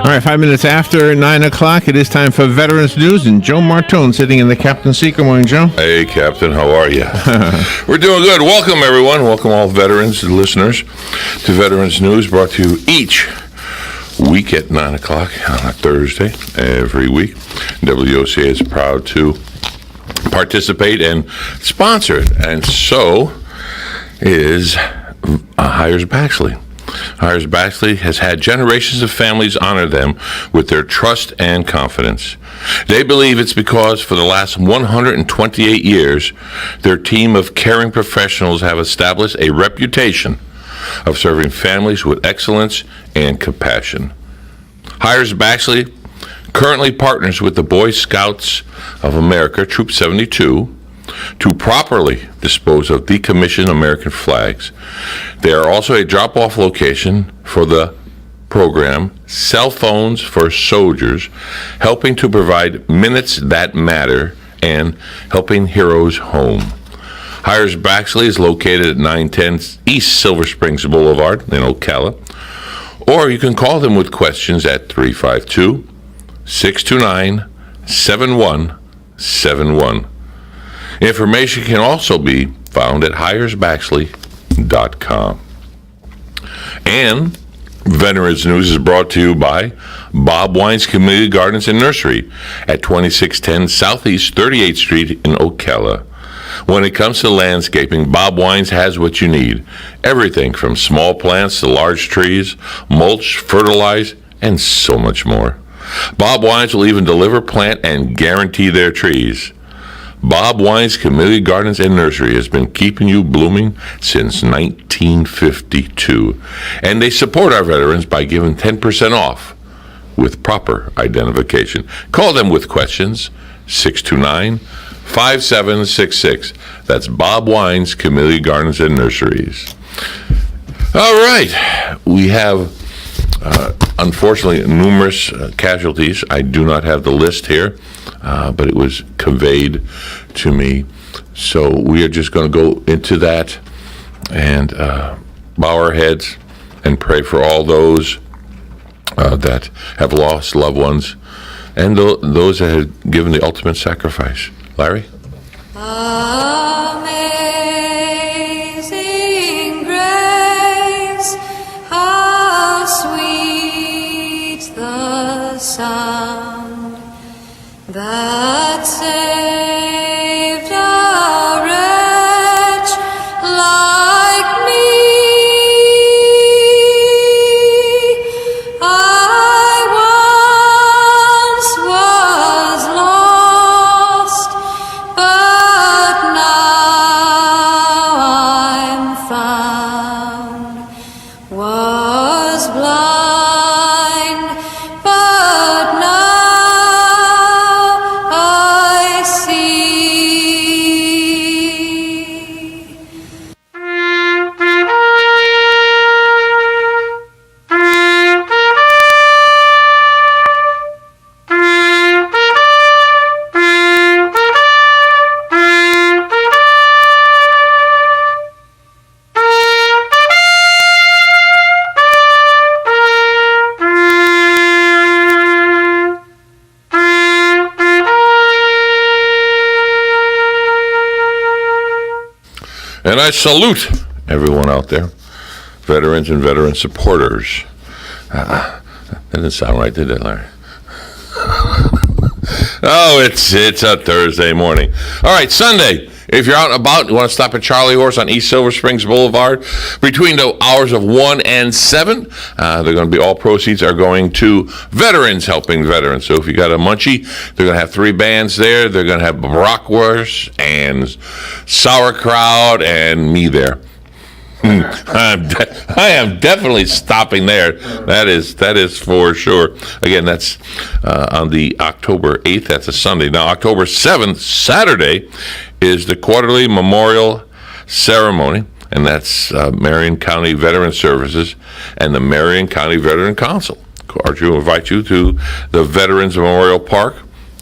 All right, 5 minutes after 9 o'clock, it is time for Veterans News, and Joe Martone sitting in the captain's seat. Good morning, Joe. Hey, Captain, how are you? We're doing good. Welcome, everyone. Welcome all veterans and listeners to Veterans News, brought to you each week at 9 o'clock on a Thursday every week. WOCA is proud to participate and sponsor it, and so is Hires Baxley. Hires Baxley has had generations of families honor them with their trust and confidence. They believe it's because for the last 128 years, their team of caring professionals have established a reputation of serving families with excellence and compassion. Hires Baxley currently partners with the Boy Scouts of America, Troop 72, to properly dispose of decommissioned American flags. They are also a drop-off location for the program Cell Phones for Soldiers, helping to provide minutes that matter and helping heroes home. Hires Baxley is located at 910 East Silver Springs Boulevard in Ocala, or you can call them with questions at 352-629-7171. Information can also be found at hiresbaxley.com. And Veterans News is brought to you by Bob Wine's Community Gardens and Nursery at 2610 Southeast 38th Street in Ocala. When it comes to landscaping, Bob Wines has what you need. Everything from small plants to large trees, mulch, fertilize, and so much more. Bob Wines will even deliver, plant, and guarantee their trees. Bob Wine's Community Gardens and Nursery has been keeping you blooming since 1952. And they support our veterans by giving 10% off with proper identification. Call them with questions, 629-5766. That's Bob Wine's Community Gardens and Nurseries. All right. We have, unfortunately, numerous casualties. I do not have the list here. But it was conveyed to me. So we are just going to go into that and bow our heads and pray for all those that have lost loved ones and those that have given the ultimate sacrifice. Larry? Amazing grace, how sweet the sound that saved a wretch like me. I once was lost, but now I'm found. Was blind, but now I see. And I salute everyone out there, veterans and veteran supporters. That didn't sound right, did it, Larry? Oh, it's a Thursday morning. All right, Sunday. If you're out and about, you want to stop at Charlie Horse on East Silver Springs Boulevard between the hours of 1 and 7. They're going to be, all proceeds are going to veterans helping veterans. So if you got a munchie, they're going to have 3 bands there. They're going to have bratwurst and sauerkraut and me there. I am definitely stopping there. That is for sure. Again, that's on the October 8th. That's a Sunday. Now, October 7th, Saturday, is the quarterly memorial ceremony, and that's Marion County Veteran Services and the Marion County Veteran Council. Cordially invite you to the Veterans Memorial Park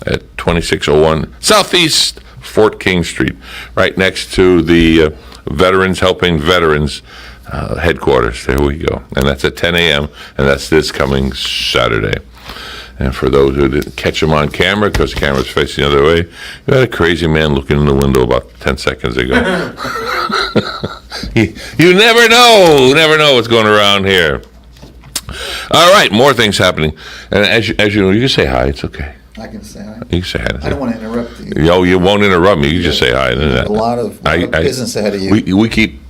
at 2601 Southeast Fort King Street, right next to the Veterans Helping Veterans headquarters. There we go. And that's at 10 a.m., and that's this coming Saturday. And for those who didn't catch him on camera, because the camera's facing the other way, you had a crazy man looking in the window about 10 seconds ago. You never know what's going around here. All right, more things happening. And as you know, you can say hi. It's okay. I can say hi. You can say hi. I don't want to interrupt you. Yo, you won't interrupt me. You can just say hi. A lot of business ahead of you. We keep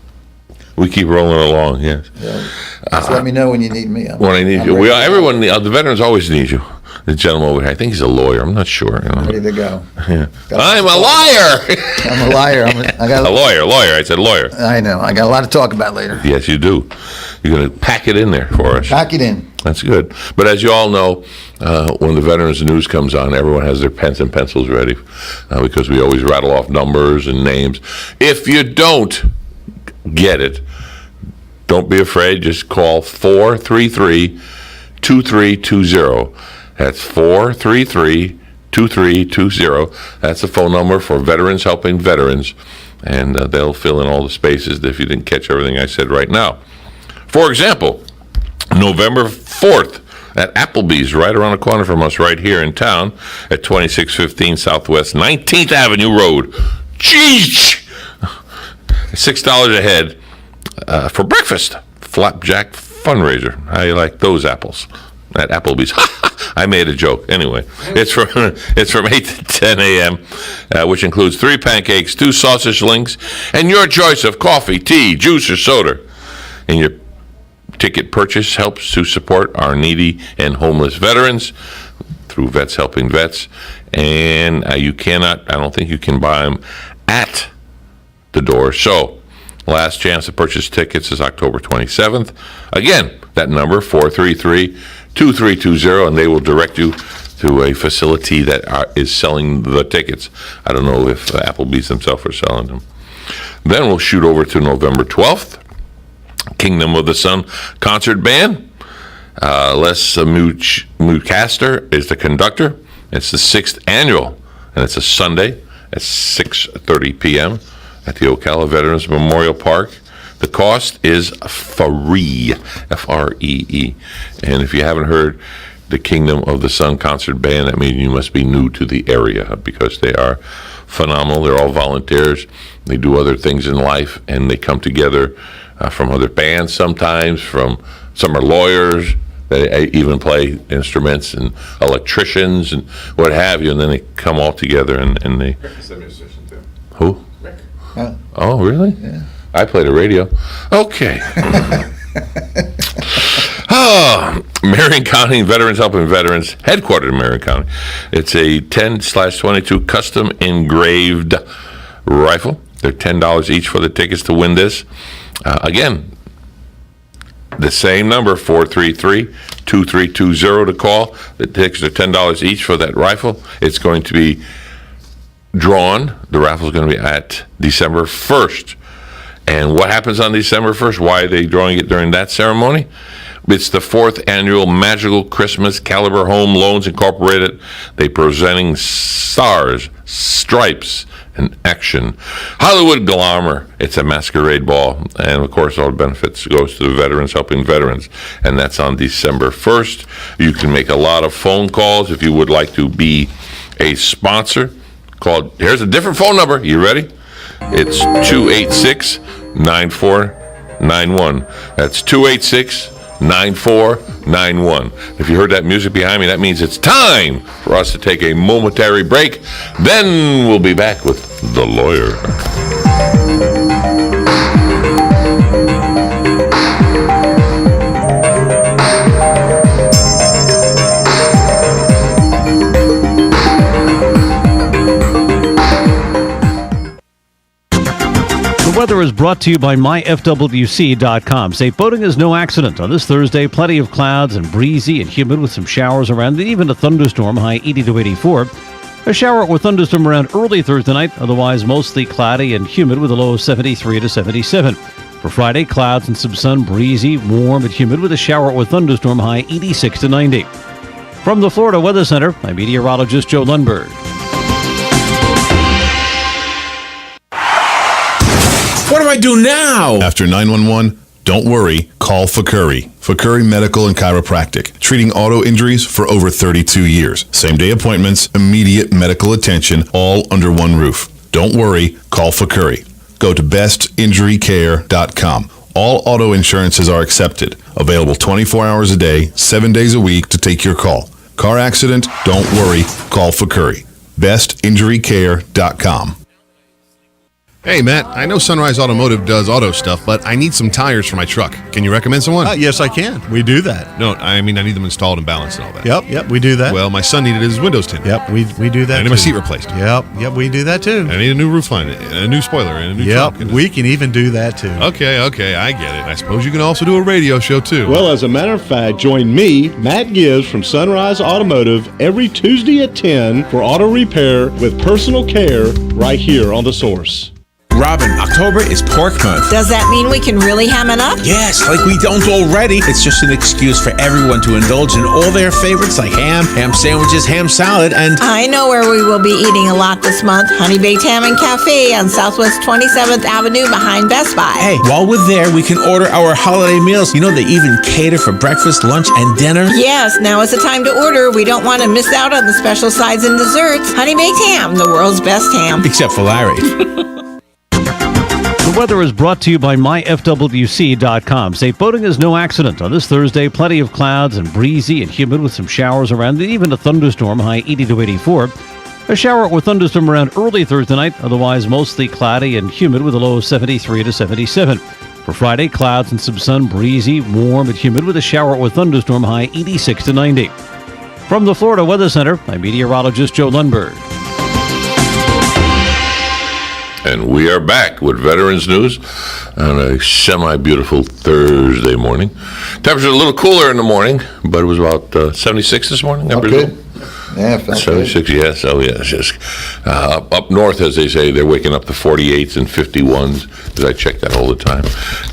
rolling along. Yes. Yeah. Just let me know when you need me. When I need you, everyone. The veterans always need you. The gentleman over here, I think he's a lawyer. I'm not sure. I'm ready to go. Yeah. I'm a liar. I'm a liar. A lawyer. I said lawyer. I know. I got a lot to talk about later. Yes, you do. You're going to pack it in there for us. Pack it in. That's good. But as you all know, when the Veterans News comes on, everyone has their pens and pencils ready because we always rattle off numbers and names. If you don't get it, don't be afraid. Just call 433-2320. That's 433-2320. That's the phone number for Veterans Helping Veterans, and they'll fill in all the spaces if you didn't catch everything I said right now. For example, November 4th at Applebee's, right around the corner from us, right here in town, at 2615 Southwest 19th Avenue Road. Jeez! $6 a head for breakfast. Flapjack fundraiser. How you like those apples? At Applebee's. I made a joke. Anyway, it's from 8 to 10 a.m., which includes 3 pancakes, 2 sausage links, and your choice of coffee, tea, juice, or soda. And your ticket purchase helps to support our needy and homeless veterans through Vets Helping Vets. And I don't think you can buy them at the door. So, last chance to purchase tickets is October 27th. Again, that number, 433-2320, and they will direct you to a facility that is selling the tickets. I don't know if Applebee's themselves are selling them. Then we'll shoot over to November 12th. Kingdom of the Sun concert band. Les Mukastor is the conductor. It's the 6th annual, and it's a Sunday at 6:30 p.m. at the Ocala Veterans Memorial Park. The cost is free, F-R-E-E. And if you haven't heard the Kingdom of the Sun concert band, that means you must be new to the area because they are phenomenal. They're all volunteers. They do other things in life, and they come together from other bands sometimes. Some are lawyers. They even play instruments, and electricians and what have you, and then they come all together and they... Rick is a musician, too. Who? Rick. Oh, really? Yeah. I played a radio. Okay. Marion County Veterans Helping Veterans, headquartered in Marion County. It's a 10/22 custom engraved rifle. They're $10 each for the tickets to win this. Again, the same number, 433-2320 to call. The tickets are $10 each for that rifle. It's going to be drawn. The raffle is going to be at December 1st. And what happens on December 1st? Why are they drawing it during that ceremony? It's the 4th annual Magical Christmas Caliber Home Loans Incorporated. They presenting stars, stripes, and action. Hollywood Glamour. It's a masquerade ball. And, of course, all the benefits goes to the Veterans Helping Veterans. And that's on December 1st. You can make a lot of phone calls if you would like to be a sponsor. Here's a different phone number. You ready? It's 286-9491. That's 286-9491. If you heard that music behind me, that means it's time for us to take a momentary break. Then we'll be back with The Lawyer. The weather is brought to you by myfwc.com. Safe boating is no accident. On this Thursday, plenty of clouds and breezy and humid with some showers around, and even a thunderstorm, high 80 to 84. A shower or thunderstorm around early Thursday night, otherwise mostly cloudy and humid with a low of 73 to 77. For Friday, clouds and some sun, breezy, warm and humid with a shower or thunderstorm, high 86 to 90. From the Florida Weather Center, I'm meteorologist Joe Lundberg. What do I do now? After 911, Don't worry, call Fakuri. Fakuri Medical and Chiropractic, treating auto injuries for over 32 years. Same-day appointments, immediate medical attention, all under one roof. Don't worry, call Fakuri. Go to bestinjurycare.com. All auto insurances are accepted. Available 24 hours a day, 7 days a week to take your call. Car accident? Don't worry, call Fakuri. bestinjurycare.com. Hey, Matt, I know Sunrise Automotive does auto stuff, but I need some tires for my truck. Can you recommend someone? Yes, I can. We do that. No, I mean, I need them installed and balanced and all that. Yep, we do that. Well, my son needed his windows tinted. Yep, we do that. I need my seat replaced. Yep, we do that too. I need a new roof line, a new spoiler, and a new Yep, trunk. we can even do that too. Okay, I get it. I suppose you can also do a radio show, too. Well, as a matter of fact, join me, Matt Gibbs from Sunrise Automotive, every Tuesday at 10 for auto repair with personal care right here on The Source. Robin, October is pork month. Does that mean we can really ham it up? Yes, like we don't already. It's just an excuse for everyone to indulge in all their favorites like ham sandwiches, ham salad, and... I know where we will be eating a lot this month. Honey Baked Ham and Cafe on Southwest 27th Avenue behind Best Buy. Hey, while we're there, we can order our holiday meals. You know, they even cater for breakfast, lunch, and dinner. Yes, now is the time to order. We don't want to miss out on the special sides and desserts. Honey Baked Ham, the world's best ham. Except for Larry. The weather is brought to you by myfwc.com. Safe boating is no accident. On this Thursday, plenty of clouds and breezy and humid with some showers around, and even a thunderstorm, high 80 to 84. A shower or thunderstorm around early Thursday night, otherwise mostly cloudy and humid with a low of 73 to 77. For Friday, clouds and some sun, breezy, warm and humid with a shower or thunderstorm, high 86 to 90. From the Florida Weather Center, I'm meteorologist Joe Lundberg. And we are back with Veterans News on a semi-beautiful Thursday morning. Temperature a little cooler in the morning, but it was about 76 this morning, I presume. Good. Yeah, felt 76, good. yes. Oh, yes. Yes. Up north, as they say, they're waking up to 48s and 51s, because I check that all the time.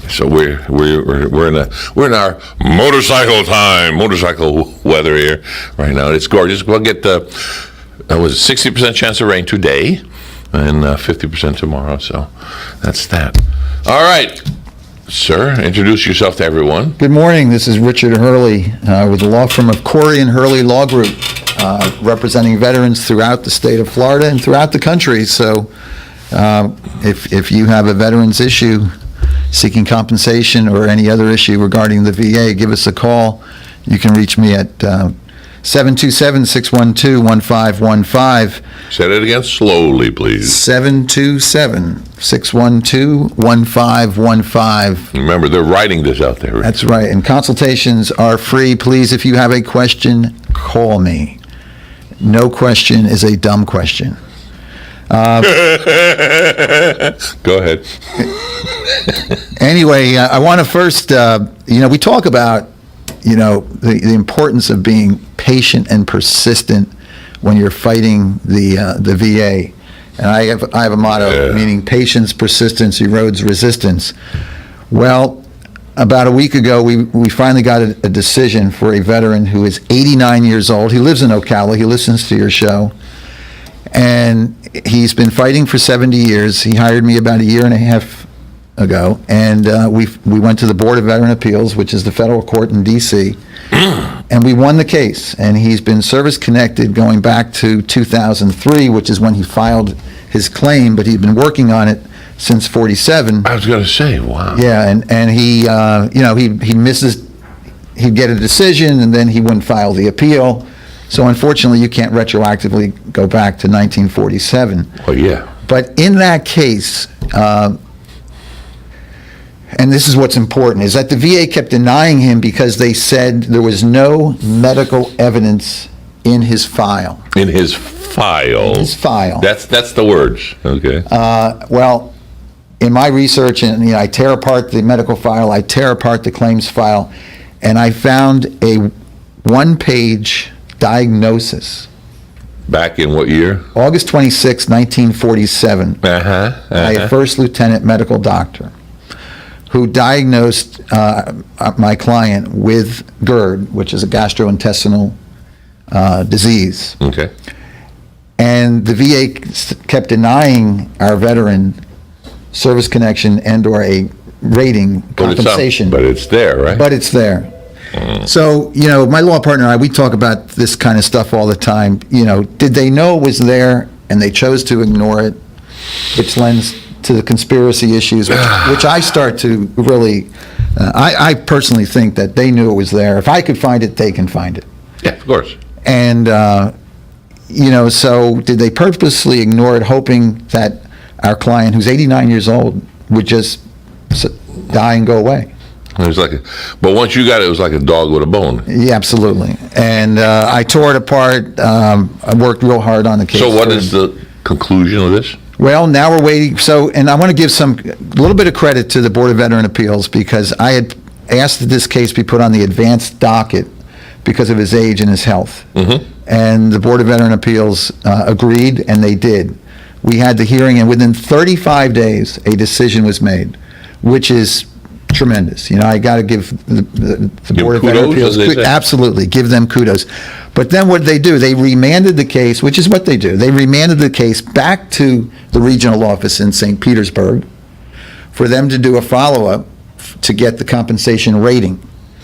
So we're in our motorcycle weather here right now. It's gorgeous. We'll get was a 60% chance of rain today, and 50% tomorrow. So that's that. All right, sir, introduce yourself to everyone. Good morning. This is Richard Hurley with the law firm of Corey and Hurley Law Group, representing veterans throughout the state of Florida and throughout the country. So if you have a veterans issue seeking compensation or any other issue regarding the VA, give us a call. You can reach me at 727-612-1515. Say that again slowly, please. 727-612-1515. Remember, they're writing this out there. That's right. And consultations are free. Please, if you have a question, call me. No question is a dumb question. Go ahead. Anyway, I want to first, we talk about, the importance of being patient and persistent when you're fighting the VA. And I have a motto, meaning patience, persistence erodes resistance. Well, about a week ago, we finally got a decision for a veteran who is 89 years old. He lives in Ocala. He listens to your show. And he's been fighting for 70 years. He hired me about a year and a half ago, and we went to the Board of Veteran Appeals, which is the federal court in D.C., and we won the case. And he's been service-connected going back to 2003, which is when he filed his claim, but he'd been working on it since 47. I was going to say, wow. Yeah, and he, he'd get a decision, and then he wouldn't file the appeal. So unfortunately, you can't retroactively go back to 1947. Oh, yeah. But in that case, and this is what's important, is that the VA kept denying him because they said there was no medical evidence in his file. In his file. In his file. That's the words. Okay. Well, in my research, and I tear apart the medical file, I tear apart the claims file, and I found a one-page diagnosis. Back in what year? August 26, 1947. By a first lieutenant medical doctor who diagnosed my client with GERD, which is a gastrointestinal disease. Okay. And the VA kept denying our veteran service connection and or a rating compensation. But it's there, right? But it's there. So, my law partner and I, we talk about this kind of stuff all the time. Did they know it was there and they chose to ignore it, which lends to the conspiracy issues, which I start to really, I personally think that they knew it was there. If I could find it, they can find it. Yeah, of course. And, so did they purposely ignore it, hoping that our client, who's 89 years old, would just die and go away? It was but once you got it was like a dog with a bone. Yeah, absolutely. And I tore it apart. I worked real hard on the case. So what is the conclusion of this? Well, now we're waiting. So, and I want to give a little bit of credit to the Board of Veteran Appeals, because I had asked that this case be put on the advanced docket because of his age and his health. Mm-hmm. And the Board of Veteran Appeals agreed, and they did. We had the hearing, and within 35 days, a decision was made, which is tremendous. I got to give the Board of Veteran Appeals, absolutely, give them kudos. But then what did they do? They remanded the case, which is what they do. They remanded the case back to the regional office in St. Petersburg for them to do a follow-up to get the compensation rating.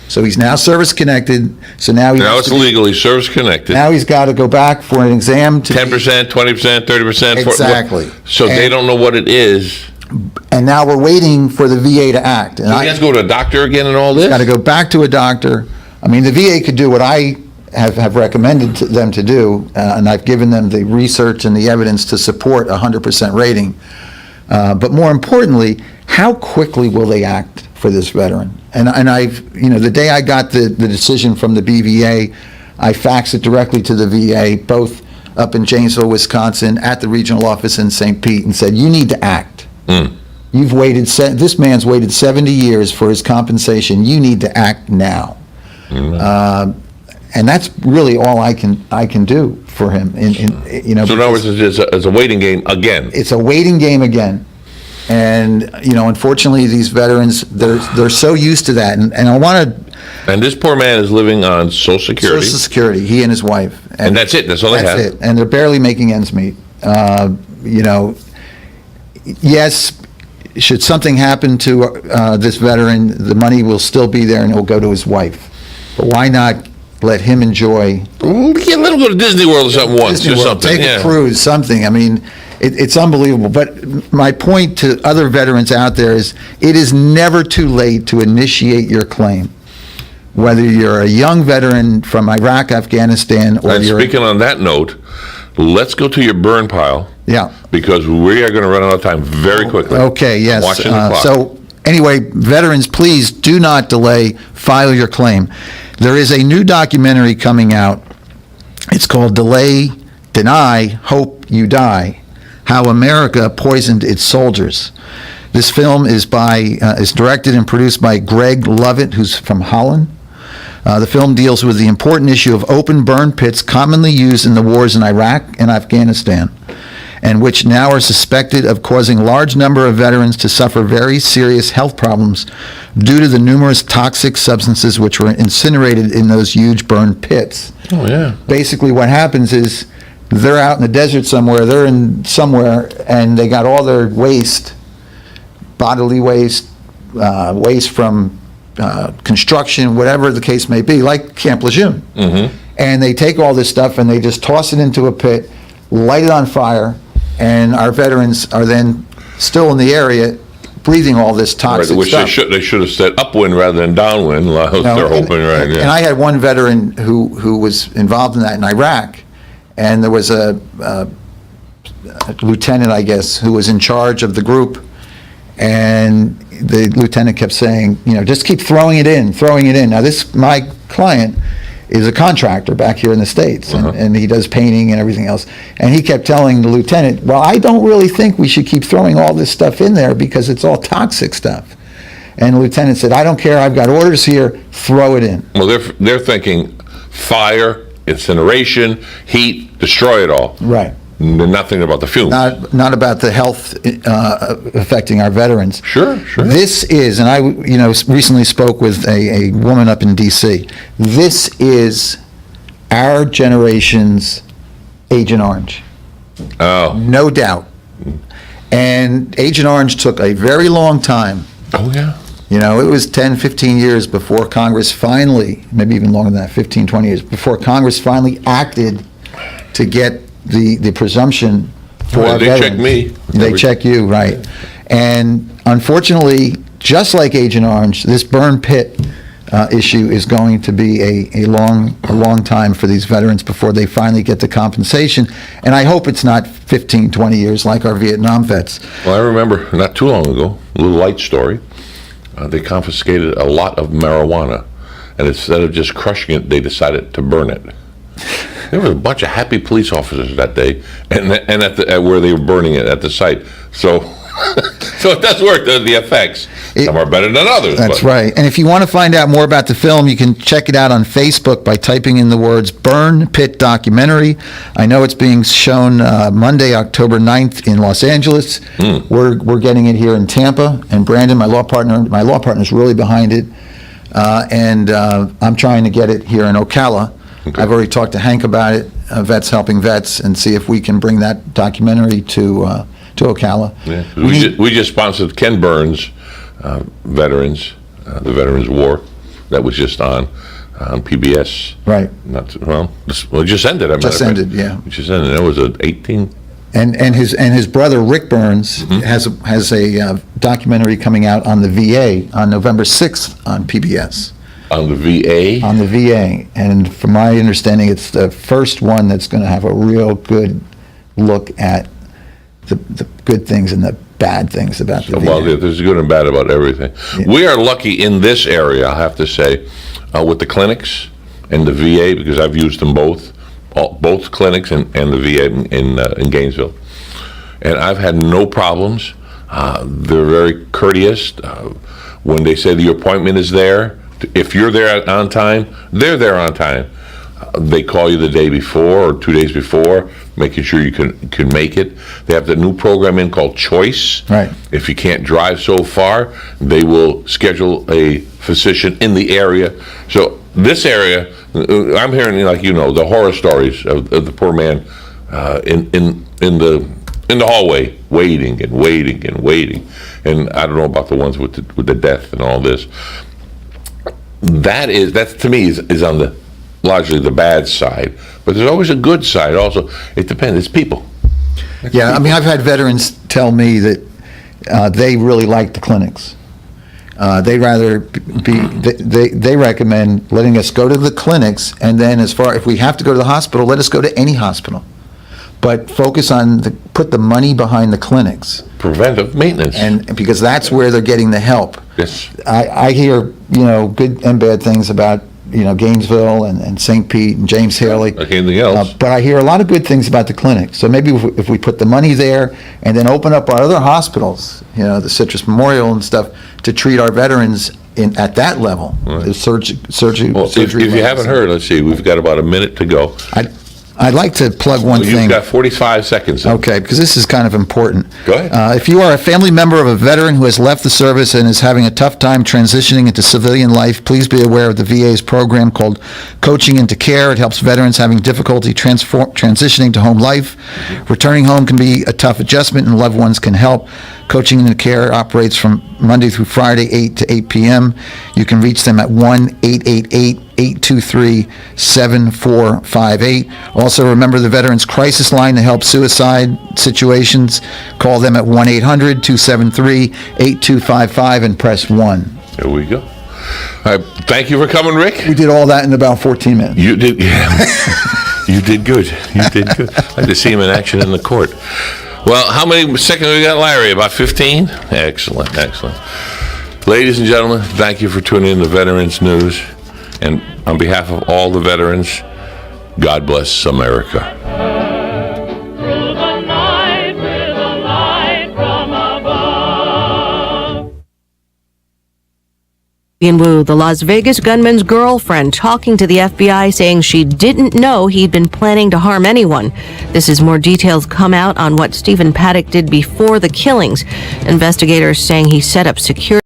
So he's now service-connected, so now it's legally service-connected. Now he's got to go back for an exam to 10%, 20%, 30%. Exactly. So they don't know what it is. And now we're waiting for the VA to act. And so he has to go to a doctor again and all this? Got to go back to a doctor. I mean, the VA could do what I have recommended to them to do, and I've given them the research and the evidence to support a 100% rating. But more importantly, how quickly will they act for this veteran? And I've, the day I got the decision from the BVA, I faxed it directly to the VA, both up in Janesville, Wisconsin, at the regional office in St. Pete, and said, you need to act. You've waited, this man's waited 70 years for his compensation. You need to act now. And that's really all I can do for him. So in other words, it's a waiting game again. It's a waiting game again. And, unfortunately, these veterans, they're so used to that. And I want to... And this poor man is living on Social Security. Social Security, he and his wife. And that's it. That's all they have. That's it. And they're barely making ends meet. Yes, should something happen to this veteran, the money will still be there and it will go to his wife. But why not let him enjoy... Let him go to Disney World or something once. Or something. Take a cruise, something. I mean... It's unbelievable. But my point to other veterans out there is it is never too late to initiate your claim. Whether you're a young veteran from Iraq, Afghanistan, or and speaking on that note, let's go to your burn pile. Yeah. Because we are going to run out of time very quickly. Okay, yes. I'm watching the clock. So anyway, veterans, please do not delay. File your claim. There is a new documentary coming out. It's called Delay, Deny, Hope You Die. How America Poisoned Its Soldiers. This film is directed and produced by Greg Lovett, who's from Holland. The film deals with the important issue of open burn pits commonly used in the wars in Iraq and Afghanistan, and which now are suspected of causing large number of veterans to suffer very serious health problems due to the numerous toxic substances which were incinerated in those huge burn pits. Oh, yeah. Basically what happens is they're out in the desert somewhere, and they got all their waste, bodily waste, waste from construction, whatever the case may be, like Camp Lejeune. Mm-hmm. And they take all this stuff and they just toss it into a pit, light it on fire, and our veterans are then still in the area breathing all this toxic stuff. They should have said upwind rather than downwind. They're hoping, right? Yeah. And I had one veteran who was involved in that in Iraq. And there was a lieutenant, I guess, who was in charge of the group, and the lieutenant kept saying, just keep throwing it in. Now, my client is a contractor back here in the States, and he does painting and everything else. And he kept telling the lieutenant, well, I don't really think we should keep throwing all this stuff in there because it's all toxic stuff. And the lieutenant said, I don't care, I've got orders here, throw it in. Well, they're thinking fire, incineration, heat, destroy it all. Right. Nothing about the fumes. Not about the health affecting our veterans. Sure. This is, and I recently spoke with a woman up in D.C. This is our generation's Agent Orange. Oh. No doubt. And Agent Orange took a very long time. Oh, yeah. You know, it was 10, 15 years before Congress finally, maybe even longer than that, 15, 20 years, before Congress finally acted to get the presumption for Well, our they veterans. check me. They check you, right. And unfortunately, just like Agent Orange, this burn pit issue is going to be a long time for these veterans before they finally get the compensation. And I hope it's not 15, 20 years like our Vietnam vets. Well, I remember not too long ago, a little light story. They confiscated a lot of marijuana, and instead of just crushing it, they decided to burn it. There was a bunch of happy police officers that day, and at where they were burning it at the site. So, so it does work. The effects. Some are better than others. That's right. And if you want to find out more about the film, you can check it out on Facebook by typing in the words "Burn Pit Documentary." I know it's being shown Monday, October 9th in Los Angeles. We're getting it here in Tampa, and Brandon, my law partner, is really behind it, and I'm trying to get it here in Ocala. Okay. I've already talked to Hank about it, Vets Helping Vets, and see if we can bring that documentary to Ocala. Yeah. We just sponsored Ken Burns' Veterans, the Veterans War, that was just on PBS. Right. It just ended. Just ended, yeah. It just ended. That was an 18. And his brother Rick Burns has a documentary coming out on the VA on November 6th on PBS. On the VA? On the VA. And from my understanding, it's the first one that's going to have a real good look at the good things and the bad things about the VA. Well, there's good and bad about everything. Yeah. We are lucky in this area, I have to say, with the clinics and the VA, because I've used them both clinics and the VA in Gainesville. And I've had no problems. They're very courteous. When they say the appointment is there, if you're there on time, they're there on time. They call you the day before or 2 days before, making sure you can make it. They have the new program in called Choice. Right. If you can't drive so far, they will schedule a physician in the area. So this area, I'm hearing, the horror stories of the poor man in the hallway, waiting and waiting and waiting. And I don't know about the ones with the death and all this. That to me is on the largely the bad side, but there's always a good side also. It depends. It's people. I mean, I've had veterans tell me that they really like the clinics. They'd rather they recommend letting us go to the clinics, and then if we have to go to the hospital, let us go to any hospital. But focus on put the money behind the clinics. Preventive maintenance. And because that's where they're getting the help. Yes. I hear, good and bad things about, Gainesville and St. Pete and James Hurley. Like anything else. But I hear a lot of good things about the clinic. So maybe if we put the money there and then open up our other hospitals, the Citrus Memorial and stuff, to treat our veterans at that level, right. The surgery. Well, if you haven't heard, let's see, we've got about a minute to go. I'd like to plug one thing. You've got 45 seconds. Okay, because this is kind of important. Go ahead. If you are a family member of a veteran who has left the service and is having a tough time transitioning into civilian life, please be aware of the VA's program called Coaching into Care. It helps veterans having difficulty transitioning to home life. Returning home can be a tough adjustment, and loved ones can help. Coaching into Care operates from Monday through Friday, 8 to 8 p.m. You can reach them at 1-888-823-7458. Also, remember the Veterans Crisis Line to help suicide situations. Call them at 1-800-273-8255 and press 1. There we go. Thank you for coming, Rick. We did all that in about 14 minutes. You did. Yeah. You did good. You did good. I'd like to see him in action in the court. Well, how many seconds we got, Larry? About 15? Excellent, excellent. Ladies and gentlemen, thank you for tuning in to Veterans News. And on behalf of all the veterans, God bless America. Through the night with a light from above. Ian Wu, the Las Vegas gunman's girlfriend, talking to the FBI, saying she didn't know he'd been planning to harm anyone. This is more details come out on what Stephen Paddock did before the killings. Investigators saying he set up security